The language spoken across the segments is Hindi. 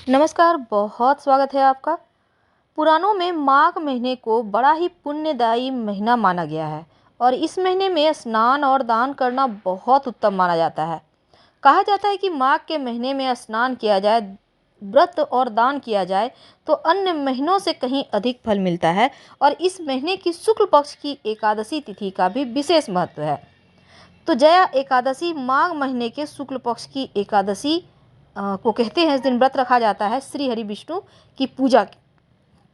नमस्कार, बहुत स्वागत है आपका। पुराणों में माघ महीने को बड़ा ही पुण्यदायी महीना माना गया है और इस महीने में स्नान और दान करना बहुत उत्तम माना जाता है। कहा जाता है कि माघ के महीने में स्नान किया जाए, व्रत और दान किया जाए तो अन्य महीनों से कहीं अधिक फल मिलता है और इस महीने की शुक्ल पक्ष की एकादशी तिथि का भी विशेष महत्व है। तो जया एकादशी माघ महीने के शुक्ल पक्ष की एकादशी को कहते हैं। इस दिन व्रत रखा जाता है श्री हरि विष्णु की पूजा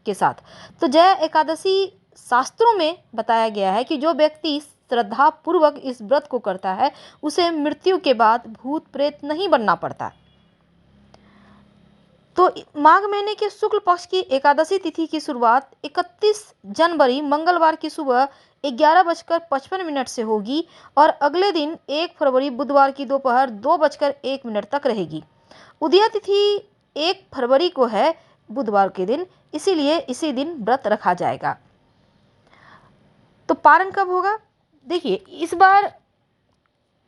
के साथ। तो जया एकादशी शास्त्रों में बताया गया है कि जो व्यक्ति श्रद्धा पूर्वक इस व्रत को करता है उसे मृत्यु के बाद भूत प्रेत नहीं बनना पड़ता। तो माघ महीने के शुक्ल पक्ष की एकादशी तिथि की शुरुआत 31 जनवरी मंगलवार की सुबह 11:55 से होगी और अगले दिन 1 फरवरी बुधवार की दोपहर 2:01 तक रहेगी। उदया तिथि 1 फरवरी को है, बुधवार के दिन, इसीलिए इसी दिन व्रत रखा जाएगा। तो पारण कब होगा? देखिए, इस बार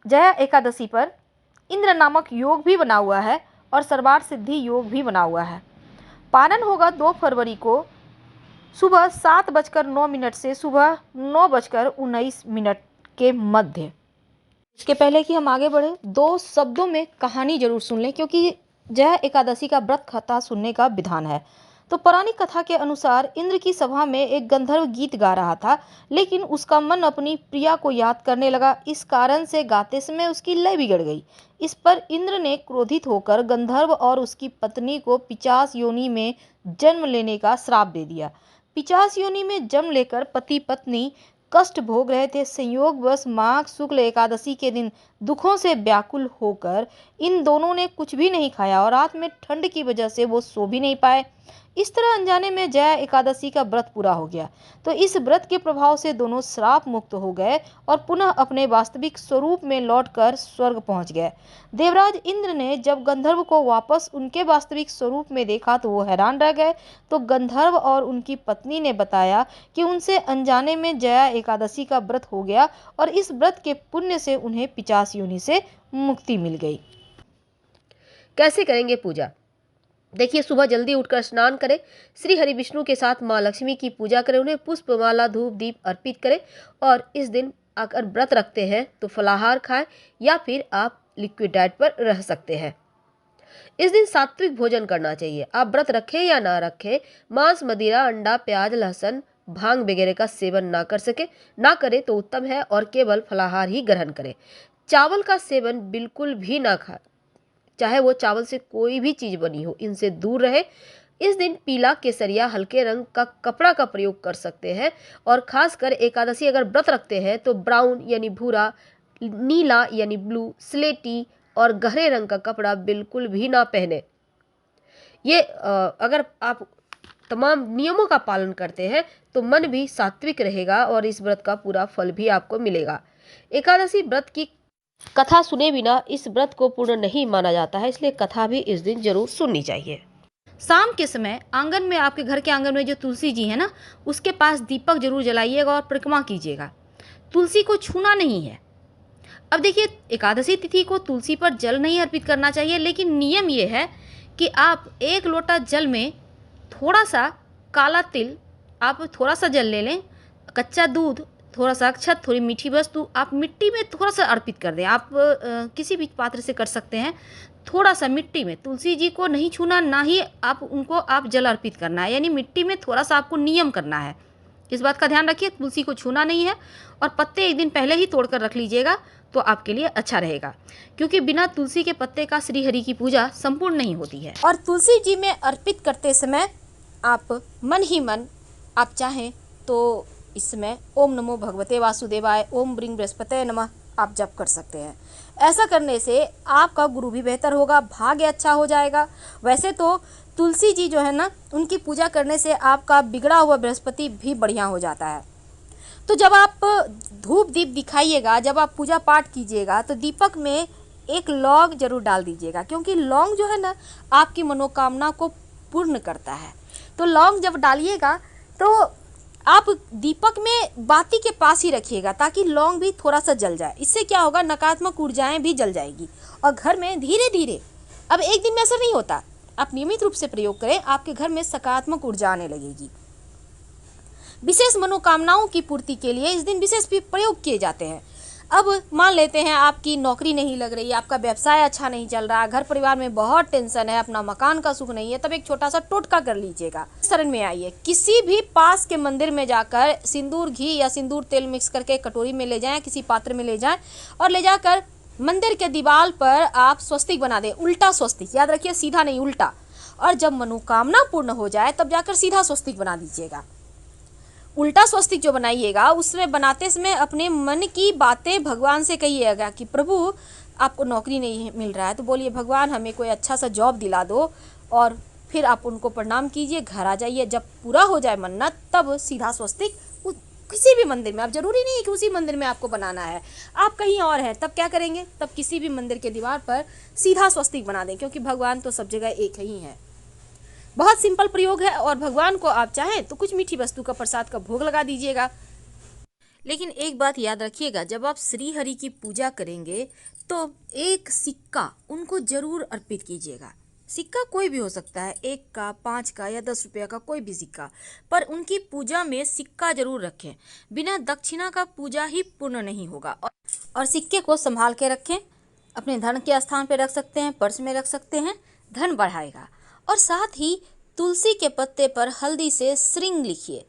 जया एकादशी पर इंद्र नामक योग भी बना हुआ है और सर्वार्थ सिद्धि योग भी बना हुआ है। पारण होगा 2 फरवरी को सुबह 7:09 से सुबह 9:19 के मध्य। इसके पहले कि हम आगे बढ़े, 2 शब्दों में कहानी जरूर सुन लें क्योंकि जया एकादशी का व्रत कथा सुनने का विधान है। तो पौराणिक कथा के अनुसार इंद्र की सभा में एक गंधर्व गीत गा रहा था, लेकिन उसका मन अपनी प्रिया को याद करने लगा। इस कारण से गाते समय उसकी लय बिगड़ गई। इस पर इंद्र ने क्रोधित होकर गंधर्व और उसकी पत्नी को पिशाच योनि में जन्म लेने का श्राप दे दिया। पिशाच योनि में जन्म लेकर पति पत्नी कष्ट भोग रहे थे। संयोगवश माघ शुक्ल एकादशी के दिन दुखों से व्याकुल होकर इन दोनों ने कुछ भी नहीं खाया और रात में ठंड की वजह से वो सो भी नहीं पाए। इस तरह अनजाने में जया एकादशी का व्रत पूरा हो गया। तो इस व्रत के प्रभाव से दोनों श्राप मुक्त हो गए और पुनः अपने वास्तविक स्वरूप में लौटकर स्वर्ग पहुंच गए। देवराज इंद्र ने जब गंधर्व को वापस उनके वास्तविक स्वरूप में देखा तो वो हैरान रह गए। तो गंधर्व और उनकी पत्नी ने बताया कि उनसे अनजाने में जया एकादशी का व्रत हो गया और इस व्रत के पुण्य से उन्हें पिशाच योनि से मुक्ति मिल गई। कैसे करेंगे पूजा? देखिए, सुबह जल्दी उठकर स्नान करें, श्री हरि विष्णु के साथ माँ लक्ष्मी की पूजा करें, उन्हें पुष्पमाला धूप दीप अर्पित करें और इस दिन अगर व्रत रखते हैं तो फलाहार खाएं या फिर आप लिक्विड डाइट पर रह सकते हैं। इस दिन सात्विक भोजन करना चाहिए। आप व्रत रखें या ना रखें, मांस, मदिरा, अंडा, प्याज, लहसुन, भांग वगैरह का सेवन ना करें तो उत्तम है और केवल फलाहार ही ग्रहण करें। चावल का सेवन बिल्कुल भी ना खाएं, चाहे वो चावल से कोई भी चीज बनी हो, इनसे दूर रहे। इस दिन पीला, केसरिया, हल्के रंग का कपड़ा का प्रयोग कर सकते हैं और खासकर एकादशी अगर व्रत रखते हैं तो ब्राउन यानी भूरा, नीला यानी ब्लू, स्लेटी और गहरे रंग का कपड़ा बिल्कुल भी ना पहने। ये अगर आप तमाम नियमों का पालन करते हैं तो मन भी सात्विक रहेगा और इस व्रत का पूरा फल भी आपको मिलेगा। एकादशी व्रत की कथा सुने बिना इस व्रत को पूर्ण नहीं माना जाता है, इसलिए कथा भी इस दिन जरूर सुननी चाहिए। शाम के समय आंगन में, आपके घर के आंगन में जो तुलसी जी है ना, उसके पास दीपक जरूर जलाइएगा और परिक्रमा कीजिएगा। तुलसी को छूना नहीं है। अब देखिए, एकादशी तिथि को तुलसी पर जल नहीं अर्पित करना चाहिए, लेकिन नियम ये है कि आप 1 लोटा जल में थोड़ा सा काला तिल, आप थोड़ा सा जल ले लें, कच्चा दूध, थोड़ा सा अक्षत, थोड़ी मीठी वस्तु आप मिट्टी में थोड़ा सा अर्पित कर दें। आप किसी भी पात्र से कर सकते हैं। थोड़ा सा मिट्टी में, तुलसी जी को नहीं छूना, ना ही आप उनको आप जल अर्पित करना है, यानी मिट्टी में थोड़ा सा आपको नियम करना है। इस बात का ध्यान रखिए, तुलसी को छूना नहीं है और पत्ते एक दिन पहले ही तोड़कर रख लीजिएगा तो आपके लिए अच्छा रहेगा, क्योंकि बिना तुलसी के पत्ते का श्री हरि की पूजा संपूर्ण नहीं होती है। और तुलसी जी में अर्पित करते समय आप मन ही मन, आप चाहें तो इसमें ओम नमो भगवते वासुदेवाय, ओम ब्रिंग बृहस्पते नमः आप जप कर सकते हैं। ऐसा करने से आपका गुरु भी बेहतर होगा, भाग्य अच्छा हो जाएगा। वैसे तो तुलसी जी जो है ना, उनकी पूजा करने से आपका बिगड़ा हुआ बृहस्पति भी बढ़िया हो जाता है। तो जब आप धूप दीप दिखाइएगा, जब आप पूजा पाठ कीजिएगा तो दीपक में एक लौंग जरूर डाल दीजिएगा, क्योंकि लौंग जो है ना आपकी मनोकामना को पूर्ण करता है। तो लौंग जब डालिएगा तो आप दीपक में बाती के पास ही रखिएगा ताकि लौंग भी थोड़ा सा जल जाए। इससे क्या होगा, नकारात्मक ऊर्जाएं भी जल जाएगी और घर में धीरे धीरे, अब एक दिन में असर नहीं होता, आप नियमित रूप से प्रयोग करें, आपके घर में सकारात्मक ऊर्जा आने लगेगी। विशेष मनोकामनाओं की पूर्ति के लिए इस दिन विशेष भी प्रयोग किए जाते हैं। अब मान लेते हैं आपकी नौकरी नहीं लग रही, आपका व्यवसाय अच्छा नहीं चल रहा, घर परिवार में बहुत टेंशन है, अपना मकान का सुख नहीं है, तब एक छोटा सा टोटका कर लीजिएगा। शरण में आइए, किसी भी पास के मंदिर में जाकर सिंदूर घी या सिंदूर तेल मिक्स करके कटोरी में ले जाएं, किसी पात्र में ले जाएं और ले जाकर मंदिर के दीवार पर आप स्वस्तिक बना दें, उल्टा स्वस्तिक, याद रखिए सीधा नहीं उल्टा। और जब मनोकामना पूर्ण हो जाए तब जाकर सीधा स्वस्तिक बना दीजिएगा। उल्टा स्वस्तिक जो बनाइएगा उसमें बनाते समय अपने मन की बातें भगवान से कहिएगा कि प्रभु आपको नौकरी नहीं मिल रहा है तो बोलिए भगवान हमें कोई अच्छा सा जॉब दिला दो, और फिर आप उनको प्रणाम कीजिए, घर आ जाइए। जब पूरा हो जाए मन्नत तब सीधा स्वस्तिक किसी भी मंदिर में, आप जरूरी नहीं है कि उसी मंदिर में आपको बनाना है, आप कहीं और हैं तब क्या करेंगे, तब किसी भी मंदिर के दीवार पर सीधा स्वस्तिक बना दें, क्योंकि भगवान तो सब जगह एक ही है। बहुत सिंपल प्रयोग है और भगवान को आप चाहें तो कुछ मीठी वस्तु का प्रसाद का भोग लगा दीजिएगा। लेकिन एक बात याद रखिएगा, जब आप श्री हरि की पूजा करेंगे तो एक सिक्का उनको जरूर अर्पित कीजिएगा। सिक्का कोई भी हो सकता है, 1 का, 5 का या 10 रुपये का, कोई भी सिक्का, पर उनकी पूजा में सिक्का जरूर रखें। बिना दक्षिणा का पूजा ही पूर्ण नहीं होगा। और सिक्के को संभाल के रखें, अपने धन के स्थान पे रख सकते हैं, पर्स में रख सकते हैं, धन बढ़ाएगा। और साथ ही तुलसी के पत्ते पर हल्दी से श्रृंग लिखिए।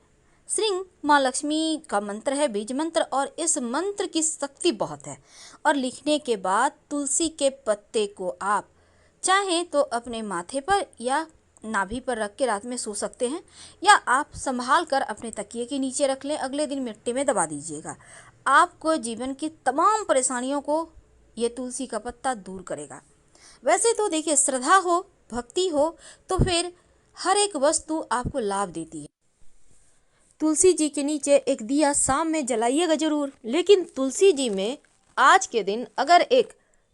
श्रृंग माँ लक्ष्मी का मंत्र है, बीज मंत्र, और इस मंत्र की शक्ति बहुत है। और लिखने के बाद तुलसी के पत्ते को आप चाहें तो अपने माथे पर या नाभि पर रख के रात में सो सकते हैं, या आप संभाल कर अपने तकिए के नीचे रख लें, अगले दिन मिट्टी में दबा दीजिएगा। आपको जीवन की तमाम परेशानियों को ये तुलसी का पत्ता दूर करेगा। वैसे तो देखिए, श्रद्धा हो, भक्ति हो तो फिर हर एक वस्तु आपको लाभ देती है। तुलसी जी के नीचे एक दिया शाम में जलाइएगा जरूर। लेकिन तुलसी जी में आज के दिन अगर एक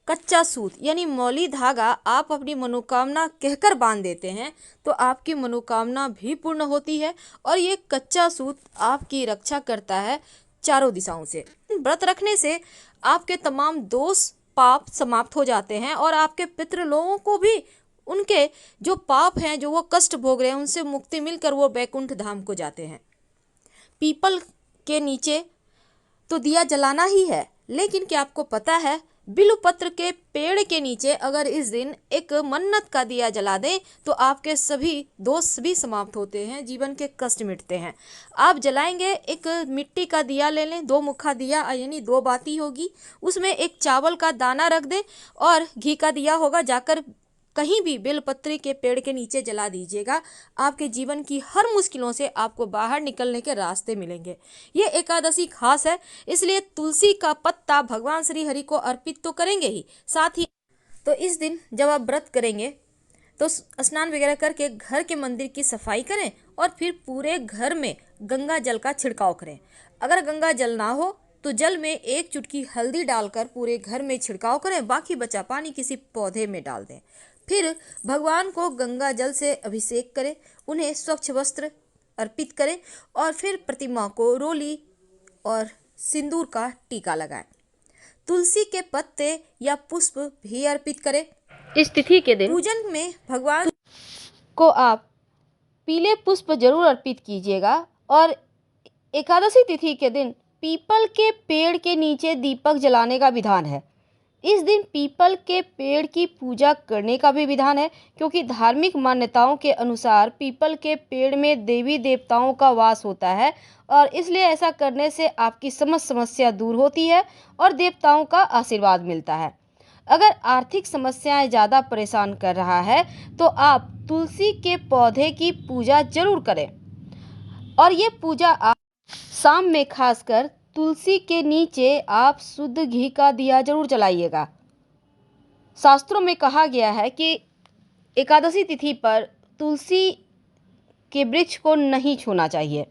कच्चा सूत यानी मौली धागा आप अपनी मनोकामना कहकर बांध देते हैं तो आपकी मनोकामना भी पूर्ण होती है, और ये कच्चा सूत आपकी रक्षा करता है चारों दिशाओं से। व्रत रखने से आपके तमाम दोष पाप समाप्त हो जाते हैं, और आपके पितृ लोगों को भी उनके जो पाप हैं, जो वो कष्ट भोग रहे हैं, उनसे मुक्ति मिलकर वो बैकुंठ धाम को जाते हैं। पीपल के नीचे तो दिया जलाना ही है, लेकिन क्या आपको पता है बिल्वपत्र के पेड़ के नीचे अगर इस दिन एक मन्नत का दिया जला दें तो आपके सभी दोष भी समाप्त होते हैं, जीवन के कष्ट मिटते हैं। आप जलाएंगे, एक मिट्टी का दिया ले लें, 2 मुखा दिया यानी 2 बाती होगी, उसमें एक चावल का दाना रख दें और घी का दिया होगा, जाकर कहीं भी बेलपत्री के पेड़ के नीचे जला दीजिएगा। आपके जीवन की हर मुश्किलों से आपको बाहर निकलने के रास्ते मिलेंगे। ये एकादशी खास है, इसलिए तुलसी का पत्ता भगवान श्री हरि को अर्पित तो करेंगे ही, साथ ही तो इस दिन जब आप व्रत करेंगे तो स्नान वगैरह करके घर के मंदिर की सफाई करें और फिर पूरे घर में गंगा जल का छिड़काव करें। अगर गंगा जल ना हो तो जल में 1 चुटकी हल्दी डालकर पूरे घर में छिड़काव करें, बाकी बचा पानी किसी पौधे में डाल दें। फिर भगवान को गंगा जल से अभिषेक करें, उन्हें स्वच्छ वस्त्र अर्पित करें और फिर प्रतिमा को रोली और सिंदूर का टीका लगाएं। तुलसी के पत्ते या पुष्प भी अर्पित करें। इस तिथि के दिन पूजन में भगवान को आप पीले पुष्प जरूर अर्पित कीजिएगा। और एकादशी तिथि के दिन पीपल के पेड़ के नीचे दीपक जलाने का विधान है। इस दिन पीपल के पेड़ की पूजा करने का भी विधान है, क्योंकि धार्मिक मान्यताओं के अनुसार पीपल के पेड़ में देवी देवताओं का वास होता है, और इसलिए ऐसा करने से आपकी समस्त समस्या दूर होती है और देवताओं का आशीर्वाद मिलता है। अगर आर्थिक समस्याएं ज़्यादा परेशान कर रहा है तो आप तुलसी के पौधे की पूजा जरूर करें, और ये पूजा आप शाम में खासकर तुलसी के नीचे आप शुद्ध घी का दिया जरूर जलाइएगा। शास्त्रों में कहा गया है कि एकादशी तिथि पर तुलसी के वृक्ष को नहीं छूना चाहिए,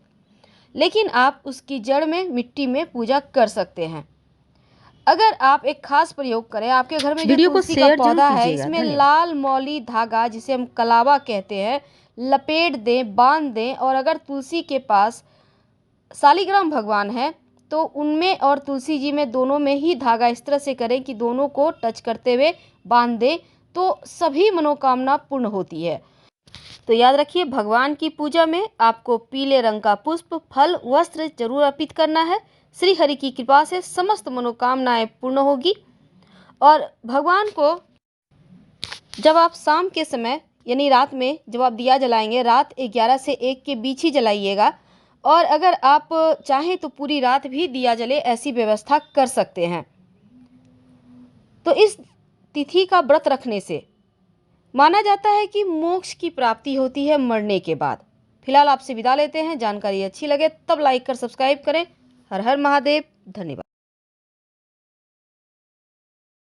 लेकिन आप उसकी जड़ में मिट्टी में पूजा कर सकते हैं। अगर आप एक खास प्रयोग करें, आपके घर में जो तुलसी का पौधा है इसमें लाल मौली धागा जिसे हम कलावा कहते हैं लपेट दें, बांध दें, और अगर तुलसी के पास शालिग्राम भगवान है तो उनमें और तुलसी जी में दोनों में ही धागा इस तरह से करें कि दोनों को टच करते हुए बांध दें, तो सभी मनोकामना पूर्ण होती है। तो याद रखिए, भगवान की पूजा में आपको पीले रंग का पुष्प, फल, वस्त्र जरूर अर्पित करना है। श्री हरि की कृपा से समस्त मनोकामनाएं पूर्ण होगी। और भगवान को जब आप शाम के समय यानी रात में जब आप दिया जलाएंगे, रात 11 से 1 के बीच ही जलाइएगा। और अगर आप चाहें तो पूरी रात भी दिया जले, ऐसी व्यवस्था कर सकते हैं। तो इस तिथि का व्रत रखने से माना जाता है कि मोक्ष की प्राप्ति होती है मरने के बाद। फिलहाल आपसे विदा लेते हैं। जानकारी अच्छी लगे तब लाइक कर सब्सक्राइब करें। हर हर महादेव। धन्यवाद।